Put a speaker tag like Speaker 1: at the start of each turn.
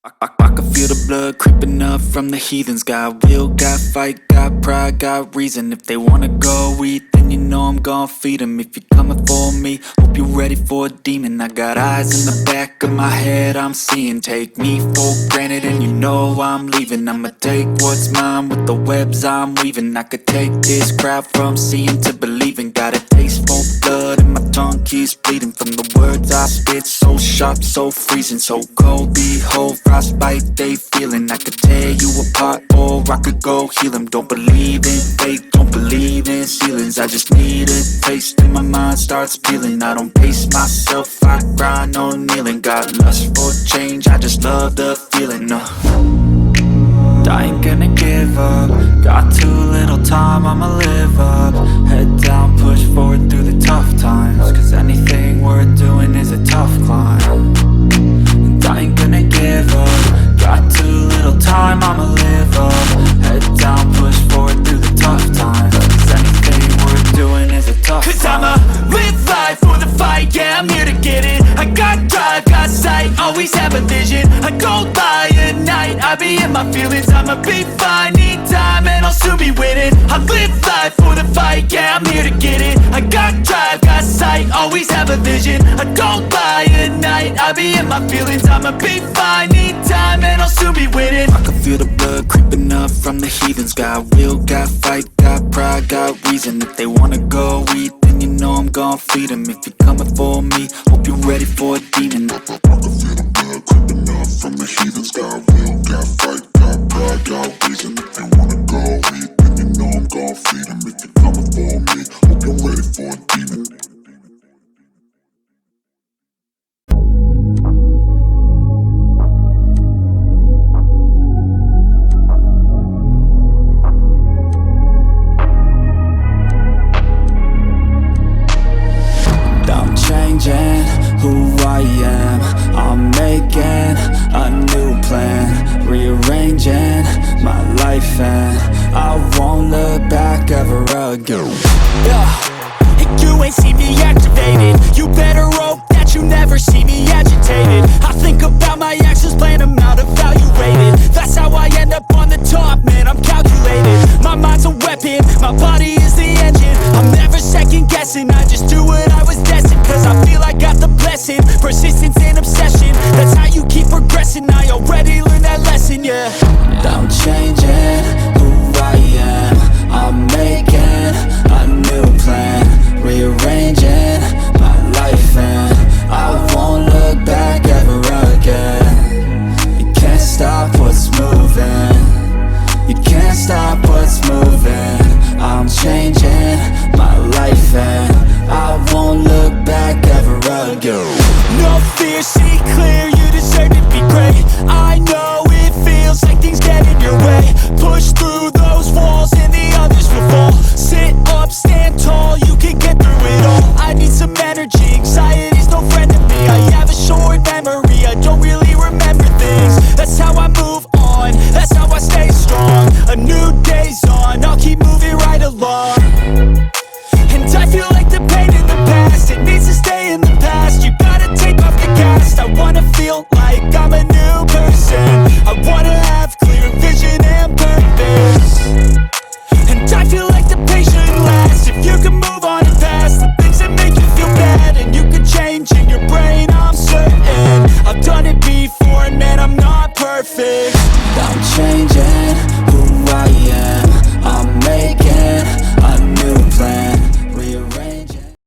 Speaker 1: I can feel the blood creeping up from the heathens. Got will, got fight, got pride, got reason. If they wanna go eat, then you know I'm gon' feed them. If you're coming for me, hope you're ready for a demon. I got eyes in the back of my head, I'm seeing. Take me for granted and you know I'm leaving. I'ma take what's mine with the webs I'm weaving. I could take this crowd from seeing to believing. Got a taste for blood and my tongue keeps bleeding from the words I spit. So sharp, so freezing, so cold. Behold, frostbite they feeling. I could tear you apart or I could go heal them. Don't believe in fate, don't believe in ceilings. I just need a taste and my mind starts peeling. I don't pace myself, I grind on kneeling. Got lust for change, I just love the feeling. I ain't gonna give up. Got too little time, I'ma live up. Head down, push forward through the tough times. Cause anything worth doing is a tough climb. And I ain't gonna give up. Got too little time, I'ma live up. Head down, push forward through the tough times. Cause anything worth doing is a tough climb. Cause I'ma live life for the fight, yeah, I'm here to get it. I got drive, got sight, always have a vision. I go by at night, I be in my feelings. I'ma be fine, need time, and I'll soon be winning. I live life for the fight, yeah, I'm here to get it. I got drive, got sight, always have a vision. I go by at night, I be in my feelings. I'ma be fine, need time, and I'll soon be winning. I can feel the blood creeping up from the heathens. Got will, got fight, got pride, got reason. If they wanna go eat, then you know I'm gon' feed them. If you're coming for me, hope you're ready for a demon. I can feel the blood creeping up from the heathens. Got will, got fight, got pride, got reason. If they wanna go eat, then you know I'm gon' feed them. If you're coming for me, hope you're ready for a demon. Who I am, I'm making a new plan, rearranging my life, and I won't look back ever again. Yeah, you ain't see me activated. You better hope that you never see me agitated. I think about my actions, plan them out, evaluated. That's how I end up on the top, man, I'm calculated. My mind's a weapon, my body is the engine. I'm never second guessing, I just do what I was destined. Cause I feel I got the blessing, persistence and obsession. That's how you keep progressing, I already learned that lesson, yeah. I'm changing who I am, I'm making a new plan, rearranging my life, and I won't look back ever again. You can't stop what's moving, you can't stop what's moving. I'm changing my life and I won't look back ever again. No fear, see clear, you deserve to be great. I know it feels like things get in your way. Push through those walls and the others will fall. Sit up, stand tall, you can get through it all. I need some energy, anxiety's no friend to me. I have a short memory, I don't really remember things. That's how I move on, that's how I stay strong. A new day's on, I'll keep moving right along. And I feel like the pain in the past, it needs to stay in the past. You gotta take off the gas. I wanna feel like I'm a new person. I wanna have clear vision and purpose. And I feel like the pain shouldn't last. If you can move on and past the things that make you feel bad, and you can change in your brain, I'm certain. I've done it before and man, I'm not perfect. I'm changing